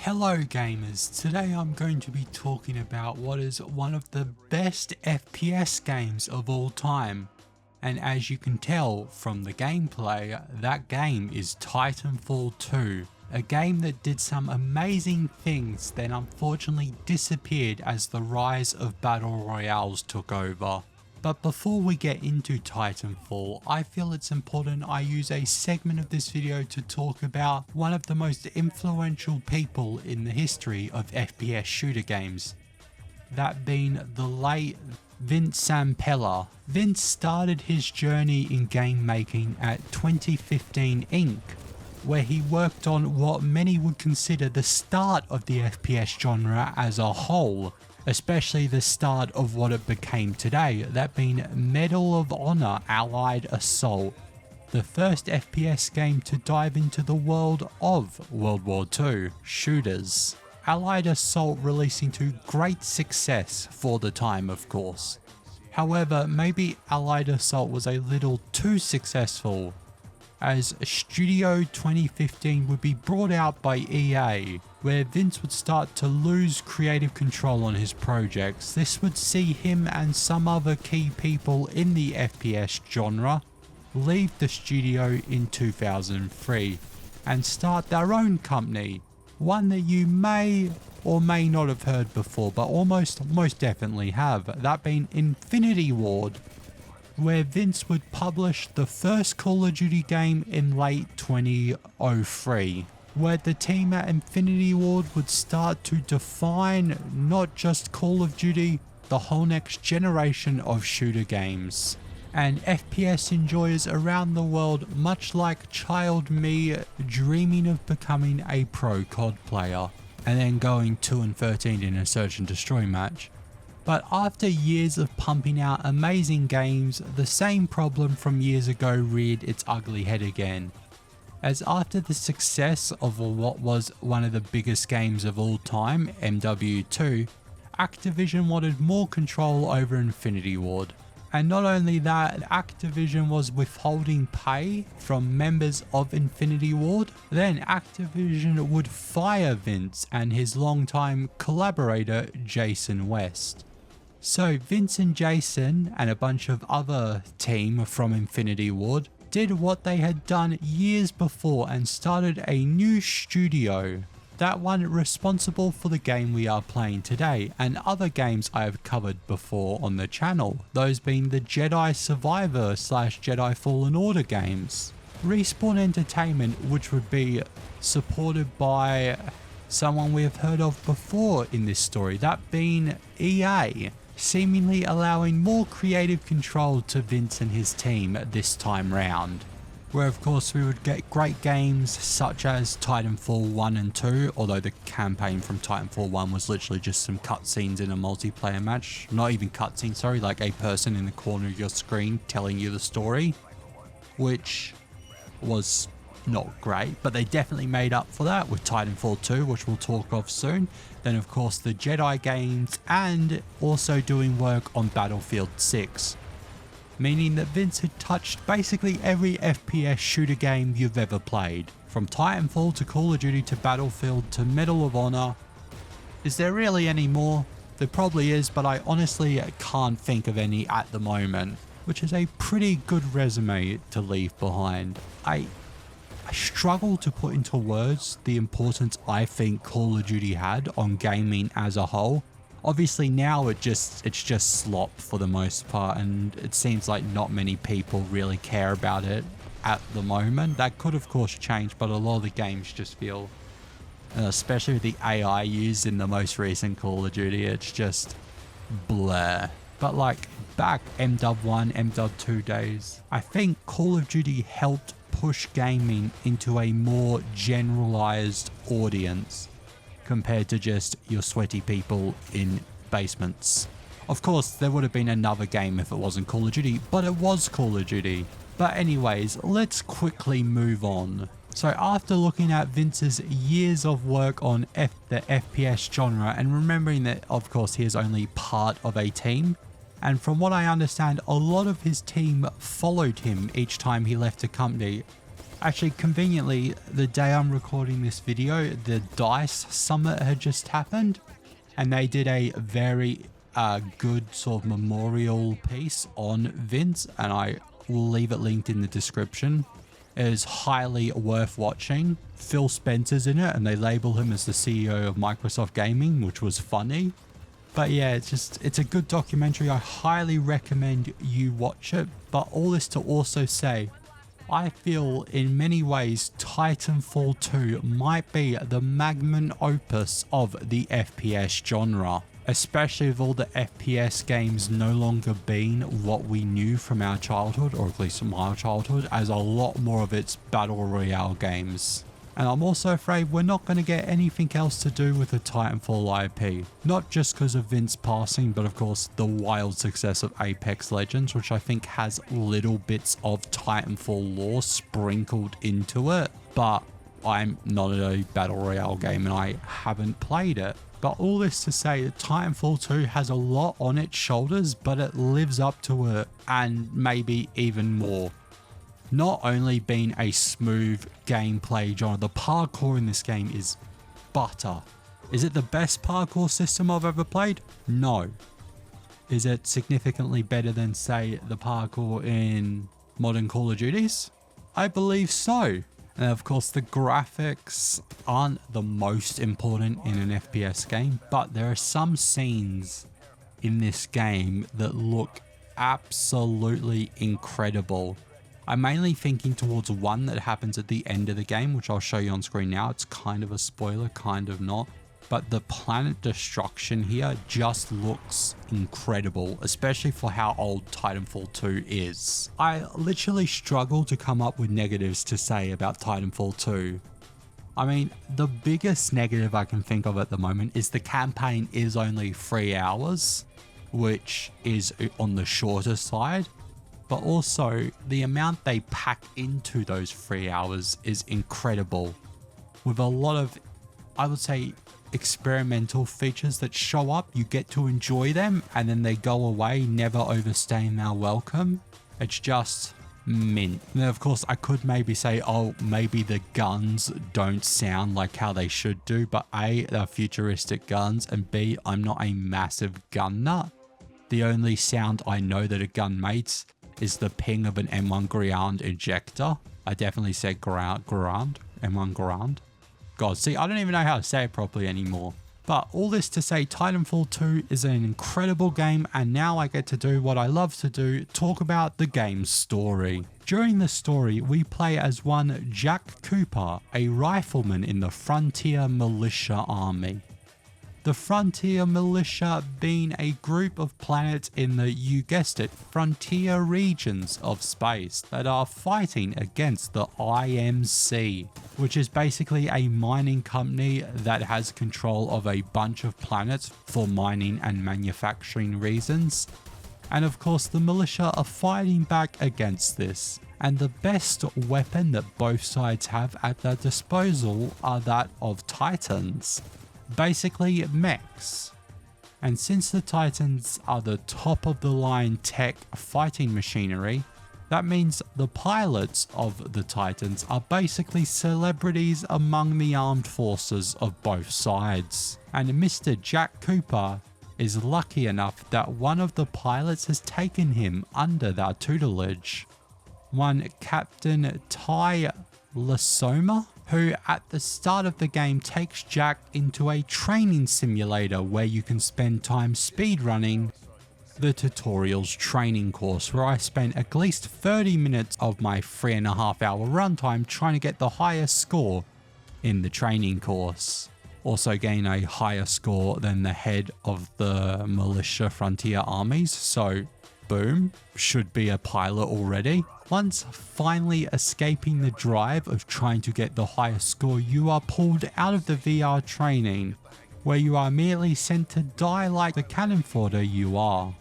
Hello gamers, today I'm going to be talking about what is one of the best FPS games of all time. And as you can tell from the gameplay, that game is Titanfall 2. A game that did some amazing things then unfortunately disappeared as the rise of battle royales took over. But before we get into Titanfall, I feel it's important I use a segment of this video to talk about one of the most influential people in the history of FPS shooter games. That being the late Vince Zampella. Vince started his journey in game making at 2015 Inc., where he worked on what many would consider the start of the FPS genre as a whole, especially the start of what it became today, that being Medal of Honor Allied Assault, the first FPS game to dive into the world of World War II shooters. Allied Assault releasing to great success for the time, of course. However, maybe Allied Assault was a little too successful, as Studio 2015 would be brought out by EA, where Vince would start to lose creative control on his projects. This would see him and some other key people in the FPS genre leave the studio in 2003 and start their own company, one that you may or may not have heard before, but most definitely have, that being Infinity Ward, where Vince would publish the first Call of Duty game in late 2003, where the team at Infinity Ward would start to define not just Call of Duty, the whole next generation of shooter games. And FPS enjoyers around the world, much like child me dreaming of becoming a pro COD player, and then going 2-13 in a search and destroy match. But after years of pumping out amazing games, the same problem from years ago reared its ugly head again. As after the success of what was one of the biggest games of all time, MW2, Activision wanted more control over Infinity Ward. And not only that, Activision was withholding pay from members of Infinity Ward. Then Activision would fire Vince and his longtime collaborator Jason West. So Vince and Jason and a bunch of other team from Infinity Ward did what they had done years before and started a new studio. That one responsible for the game we are playing today and other games I have covered before on the channel, those being the Jedi Survivor / Jedi Fallen Order games. Respawn Entertainment, which would be supported by someone we have heard of before in this story, that being EA, seemingly allowing more creative control to Vince and his team this time round. Where of course we would get great games such as Titanfall 1 and 2, although the campaign from Titanfall 1 was literally just some cutscenes in a multiplayer match. Not even cutscenes, sorry, like a person in the corner of your screen telling you the story, which was not great, but they definitely made up for that with Titanfall 2, which we'll talk of soon. Then of course the Jedi games, and also doing work on Battlefield 6. Meaning that Vince had touched basically every FPS shooter game you've ever played. From Titanfall to Call of Duty to Battlefield to Medal of Honor. Is there really any more? There probably is, but I honestly can't think of any at the moment, which is a pretty good resume to leave behind. I struggle to put into words the importance I think Call of Duty had on gaming as a whole. Obviously now it's just slop for the most part, and it seems like not many people really care about it at the moment. That could of course change, but a lot of the games just feel, especially with the AI used in the most recent Call of Duty, it's just bleh. But like back MW1, MW2 days, I think Call of Duty helped push gaming into a more generalized audience compared to just your sweaty people in basements. Of course, there would have been another game if it wasn't Call of Duty, but it was Call of Duty. But anyways, let's quickly move on. So after looking at Vince's years of work on the FPS genre, and remembering that of course he is only part of a team, and from what I understand, a lot of his team followed him each time he left a company. Actually, conveniently, the day I'm recording this video, the DICE Summit had just happened, and they did a very good sort of memorial piece on Vince, and I will leave it linked in the description. It is highly worth watching. Phil Spencer's in it, and they label him as the CEO of Microsoft Gaming, which was funny. But yeah, it's a good documentary. I highly recommend you watch it. But all this to also say, I feel in many ways Titanfall 2 might be the Magnum Opus of the FPS genre. Especially with all the FPS games no longer being what we knew from our childhood, or at least from my childhood, as a lot more of its battle royale games. And I'm also afraid we're not going to get anything else to do with the Titanfall IP. Not just because of Vince passing, but of course the wild success of Apex Legends, which I think has little bits of Titanfall lore sprinkled into it. But I'm not a battle royale game and I haven't played it. But all this to say that Titanfall 2 has a lot on its shoulders, but it lives up to it and maybe even more. Not only being a smooth gameplay genre, the parkour in this game is butter. Is it the best parkour system I've ever played? No. Is it significantly better than, say, the parkour in modern Call of Duties? I believe so. And of course, the graphics aren't the most important in an FPS game, but there are some scenes in this game that look absolutely incredible. I'm mainly thinking towards one that happens at the end of the game, which I'll show you on screen now. It's kind of a spoiler, kind of not. But the planet destruction here just looks incredible, especially for how old Titanfall 2 is. I literally struggle to come up with negatives to say about Titanfall 2. I mean, the biggest negative I can think of at the moment is the campaign is only 3 hours, which is on the shorter side. But also, the amount they pack into those 3 hours is incredible. With a lot of, I would say, experimental features that show up, you get to enjoy them, and then they go away, never overstaying their welcome. It's just mint. Now, of course, I could maybe say, oh, maybe the guns don't sound like how they should do, but A, they're futuristic guns, and B, I'm not a massive gun nut. The only sound I know that a gun makes is the ping of an M1 Garand ejector. I definitely said Garand, M1 Garand. God, see, I don't even know how to say it properly anymore. But all this to say, Titanfall 2 is an incredible game, and now I get to do what I love to do, talk about the game's story. During the story, we play as one Jack Cooper, a rifleman in the Frontier Militia Army. The Frontier Militia being a group of planets in the, you guessed it, frontier regions of space that are fighting against the IMC, which is basically a mining company that has control of a bunch of planets for mining and manufacturing reasons. And of course, the militia are fighting back against this. And the best weapon that both sides have at their disposal are that of Titans. Basically mechs. And since the Titans are the top of the line tech fighting machinery, that means the pilots of the Titans are basically celebrities among the armed forces of both sides. And Mr. Jack Cooper is lucky enough that one of the pilots has taken him under their tutelage. One Captain Ty Lasoma, who at the start of the game takes Jack into a training simulator where you can spend time speedrunning the tutorials training course, where I spent at least 30 minutes of my 3.5 hour runtime trying to get the highest score in the training course. Also gain a higher score than the head of the militia frontier armies, so boom, should be a pilot already. Once finally escaping the drive of trying to get the highest score, you are pulled out of the VR training, where you are immediately sent to die like the cannon fodder you are.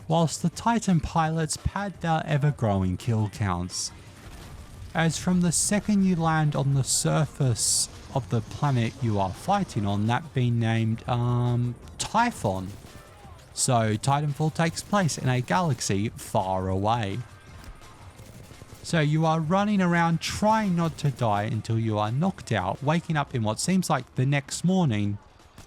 Whilst the Titan pilots pad their ever-growing kill counts, as from the second you land on the surface of the planet you are fighting on, that being named Typhon. So Titanfall takes place in a galaxy far away. So you are running around trying not to die until you are knocked out, waking up in what seems like the next morning.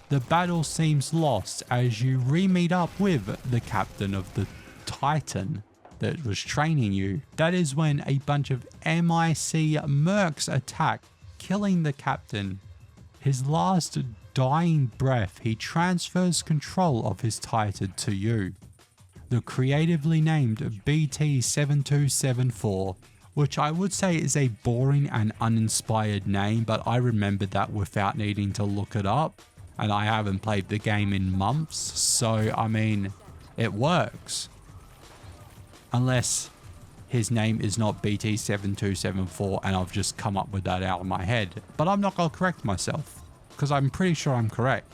The battle seems lost as you re-meet up with the captain of the Titan that was training you. That is when a bunch of MIC mercs attack, killing the captain. His last dying breath, he transfers control of his Titan to you. The creatively named BT-7274, which I would say is a boring and uninspired name, but I remembered that without needing to look it up, and I haven't played the game in months, so I mean, it works. Unless his name is not BT-7274 and I've just come up with that out of my head, but I'm not going to correct myself, because I'm pretty sure I'm correct.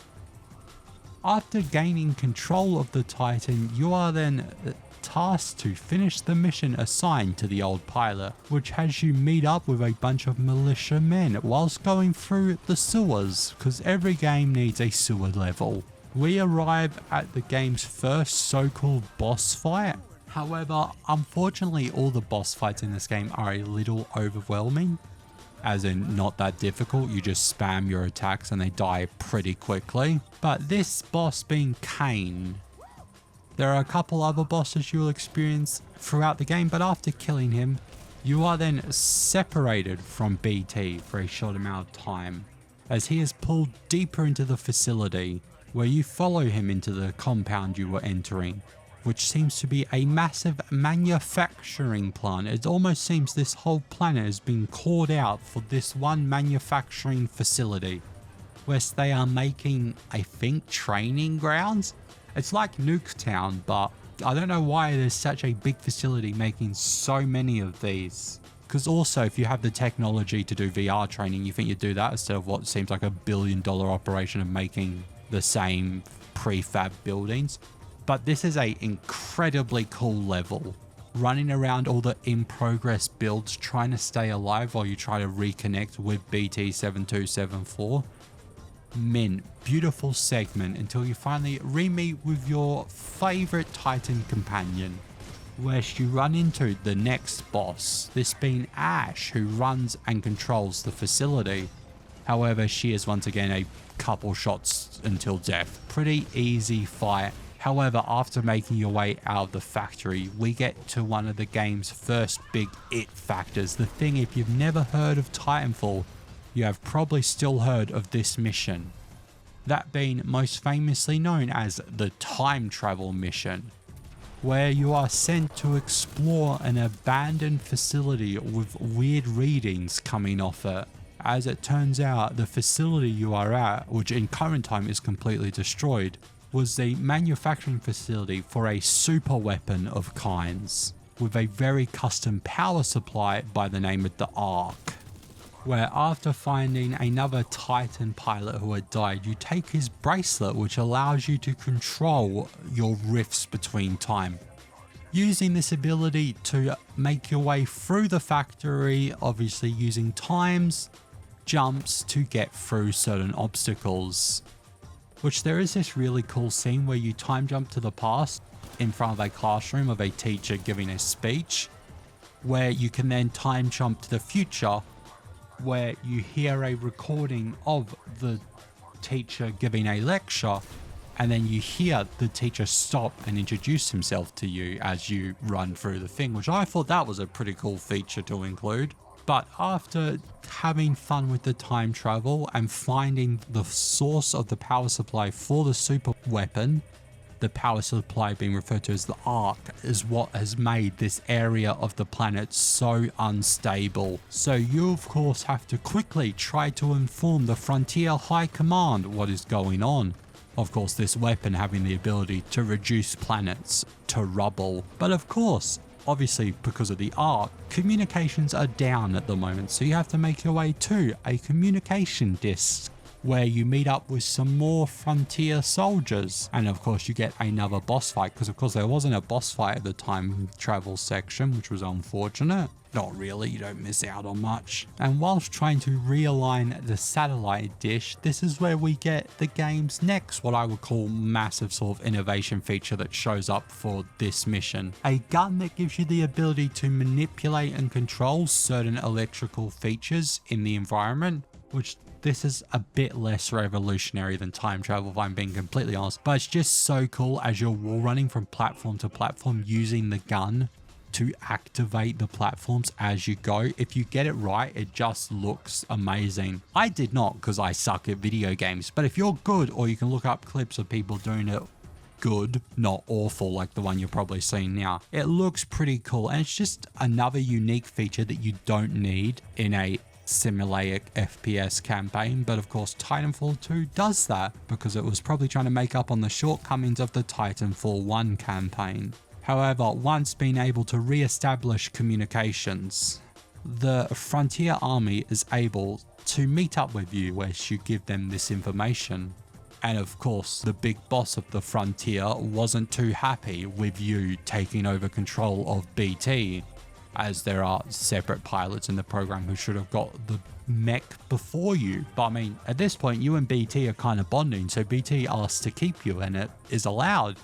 After gaining control of the Titan, you are then tasked to finish the mission assigned to the old pilot, which has you meet up with a bunch of militia men whilst going through the sewers, because every game needs a sewer level. We arrive at the game's first so-called boss fight. However, unfortunately all the boss fights in this game are a little overwhelming, as in not that difficult, you just spam your attacks and they die pretty quickly. But this boss being Kane, there are a couple other bosses you'll experience throughout the game, but after killing him, you are then separated from BT for a short amount of time, as he is pulled deeper into the facility, where you follow him into the compound you were entering, which seems to be a massive manufacturing plant. It almost seems this whole planet has been called out for this one manufacturing facility, where they are making, I think, training grounds. It's like Nuketown, but I don't know why there's such a big facility making so many of these. Because also, if you have the technology to do VR training, you think you'd do that instead of what seems like $1 billion operation of making the same prefab buildings. But this is a incredibly cool level. Running around all the in-progress builds, trying to stay alive while you try to reconnect with BT-7274. Mint, beautiful segment until you finally re-meet with your favorite Titan companion, where you run into the next boss, this being Ash, who runs and controls the facility. However, she is once again a couple shots until death. Pretty easy fight. However, after making your way out of the factory, we get to one of the game's first big it factors. The thing, if you've never heard of Titanfall, you have probably still heard of this mission. That being most famously known as the time travel mission, where you are sent to explore an abandoned facility with weird readings coming off it. As it turns out, the facility you are at, which in current time is completely destroyed, was the manufacturing facility for a super weapon of kinds, with a very custom power supply by the name of the Ark, where after finding another Titan pilot who had died, you take his bracelet, which allows you to control your rifts between time. Using this ability to make your way through the factory, obviously using times, jumps to get through certain obstacles. Which there is this really cool scene where you time jump to the past in front of a classroom of a teacher giving a speech, where you can then time jump to the future, where you hear a recording of the teacher giving a lecture, and then you hear the teacher stop and introduce himself to you as you run through the thing, which I thought that was a pretty cool feature to include. But after having fun with the time travel and finding the source of the power supply for the super weapon, the power supply being referred to as the Ark, is what has made this area of the planet so unstable. So you of course have to quickly try to inform the Frontier High Command what is going on. Of course, this weapon having the ability to reduce planets to rubble. But of course, obviously because of the Ark, communications are down at the moment, so you have to make your way to a communication disc, where you meet up with some more Frontier soldiers, and of course you get another boss fight, because of course there wasn't a boss fight at the time travel section, which was unfortunate. not really, you don't miss out on much. And whilst trying to realign the satellite dish, this is where we get the game's next, what I would call massive sort of innovation feature that shows up for this mission. A gun that gives you the ability to manipulate and control certain electrical features in the environment, which this is a bit less revolutionary than time travel if I'm being completely honest, but it's just so cool as you're wall running from platform to platform using the gun to activate the platforms as you go. If you get it right, it just looks amazing. I did not because I suck at video games, but if you're good, or you can look up clips of people doing it good, not awful like the one you're probably seeing now, it looks pretty cool. And it's just another unique feature that you don't need in a simulaic FPS campaign, but of course Titanfall 2 does that because it was probably trying to make up on the shortcomings of the Titanfall 1 campaign. However, once being able to re-establish communications, the Frontier Army is able to meet up with you as you give them this information. And of course, the big boss of the Frontier wasn't too happy with you taking over control of BT, as there are separate pilots in the program who should have got the mech before you. But I mean, at this point, you and BT are kind of bonding, so BT asks to keep you, and it is allowed.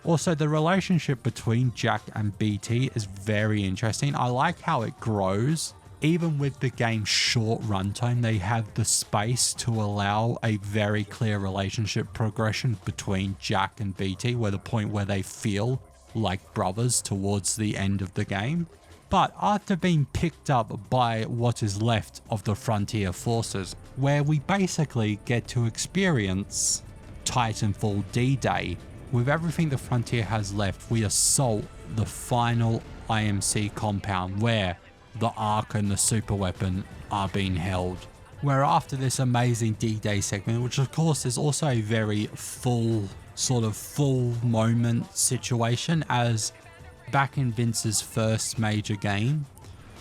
Also, the relationship between Jack and BT is very interesting. I like how it grows. Even with the game's short runtime, they have the space to allow a very clear relationship progression between Jack and BT, where the point where they feel like brothers towards the end of the game. But after being picked up by what is left of the Frontier forces, where we basically get to experience Titanfall D-Day, with everything the Frontier has left, we assault the final IMC compound where the Ark and the superweapon are being held. Where after this amazing D-Day segment, which of course is also a very full moment situation, as back in Vince's first major game,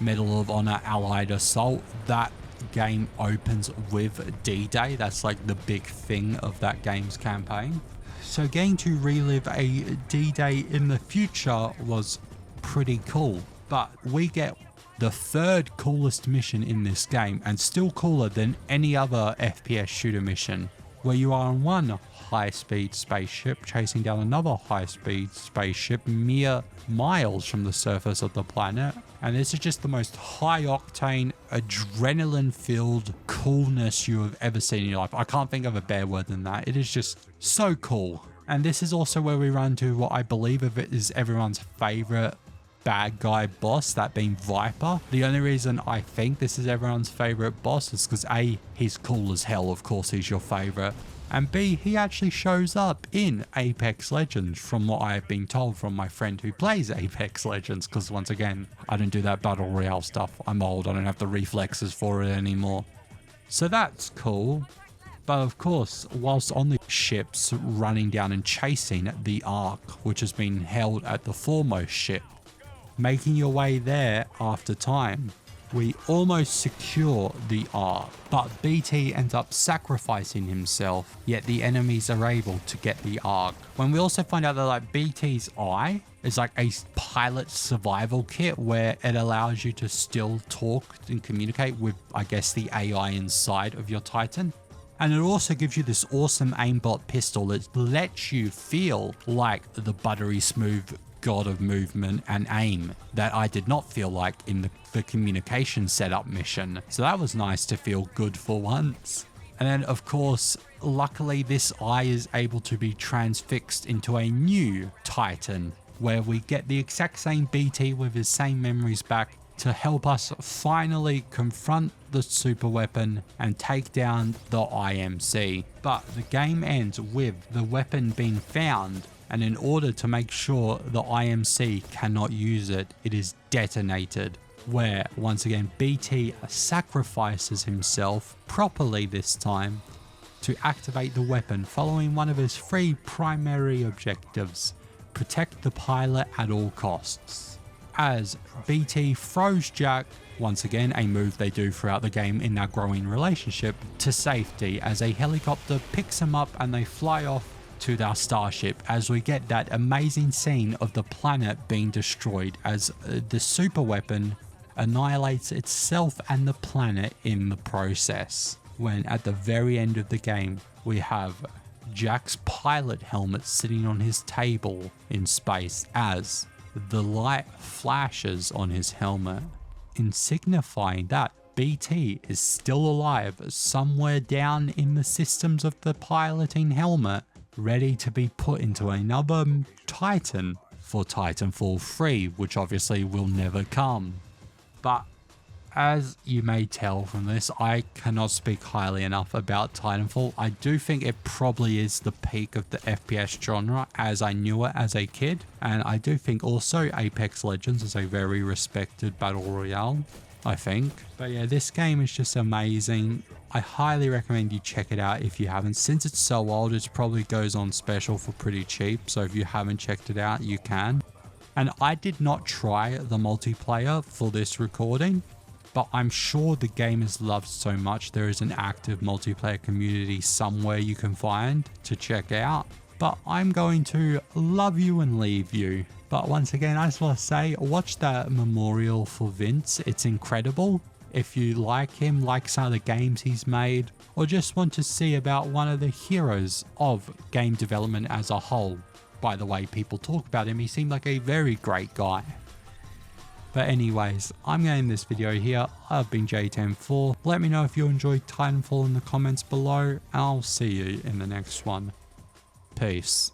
Medal of Honor Allied Assault, that game opens with D-Day. That's like the big thing of that game's campaign. So getting to relive a D-Day in the future was pretty cool. But we get the third coolest mission in this game, and still cooler than any other FPS shooter mission, where you are on one high-speed spaceship chasing down another high-speed spaceship mere miles from the surface of the planet. And this is just the most high-octane, adrenaline-filled coolness you have ever seen in your life. I can't think of a better word than that. It is just so cool. And this is also where we run to what I believe of it is everyone's favorite bad guy boss, that being Viper. The only reason I think this is everyone's favorite boss is because A, he's cool as hell, of course he's your favorite, and B, he actually shows up in Apex Legends, from what I have been told from my friend who plays Apex Legends, because once again, I don't do that battle royale stuff. I'm old, I don't have the reflexes for it anymore. So that's cool. But of course, whilst on the ships running down and chasing the Ark, which has been held at the foremost ship, making your way there after time, we almost secure the Ark, but BT ends up sacrificing himself, yet the enemies are able to get the Ark. When we also find out that like BT's eye is like a pilot survival kit where it allows you to still talk and communicate with, I guess, the AI inside of your Titan. And it also gives you this awesome aimbot pistol that lets you feel like the buttery smooth god of movement and aim that I did not feel like in the communication setup mission. So that was nice to feel good for once. And then of course, luckily this eye is able to be transfixed into a new Titan, where we get the exact same BT with his same memories back to help us finally confront the super weapon and take down the IMC. But the game ends with the weapon being found, and in order to make sure the IMC cannot use it, it is detonated, where once again BT sacrifices himself, properly this time, to activate the weapon following one of his 3 primary objectives: protect the pilot at all costs. As BT throws Jack, once again a move they do throughout the game in their growing relationship, to safety as a helicopter picks him up and they fly off to their starship, as we get that amazing scene of the planet being destroyed as the super weapon annihilates itself and the planet in the process. When at the very end of the game, we have Jack's pilot helmet sitting on his table in space as the light flashes on his helmet, in signifying that BT is still alive somewhere down in the systems of the piloting helmet, ready to be put into another Titan for Titanfall 3, which obviously will never come. But as you may tell from this, I cannot speak highly enough about Titanfall. I do think it probably is the peak of the FPS genre as I knew it as a kid. And I do think also Apex Legends is a very respected battle royale, I think. But yeah, this game is just amazing. I highly recommend you check it out if you haven't. Since it's so old, it probably goes on special for pretty cheap. So if you haven't checked it out, you can. And I did not try the multiplayer for this recording, but I'm sure the game is loved so much there is an active multiplayer community somewhere you can find to check out. But I'm going to love you and leave you. But once again, I just want to say, watch that memorial for Vince. It's incredible. If you like him, like some of the games he's made, or just want to see about one of the heroes of game development as a whole. By the way people talk about him, he seemed like a very great guy. But anyways, I'm going to end this video here. I've been J104. Let me know if you enjoyed Titanfall in the comments below, and I'll see you in the next one. Peace.